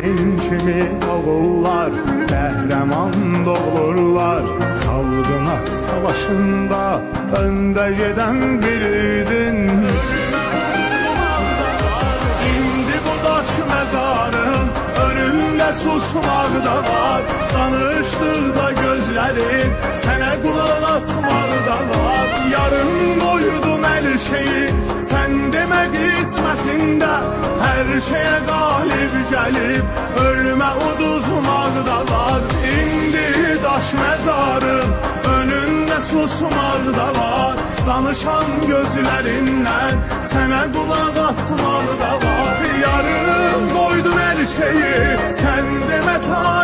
Senin kimi oğullar qəhrəman doğurlar. Xalqına savaşında öndə gedən biriydin. İndi bu daş məzarın önündə susmaqda var. Danışdıqca gözlərin sənə qulaq asmaqda var. Yarın qoydun hər şeyi, sən demə qismətində. Hər şeyə qalib gəlib, ölmə uduzmaqda var. İndi daş məzarın önündə susmaqda var. Danışan gözlərindən sənə qulaq asmaqda var. Yarın qoydun hər şeyi, sən demə ta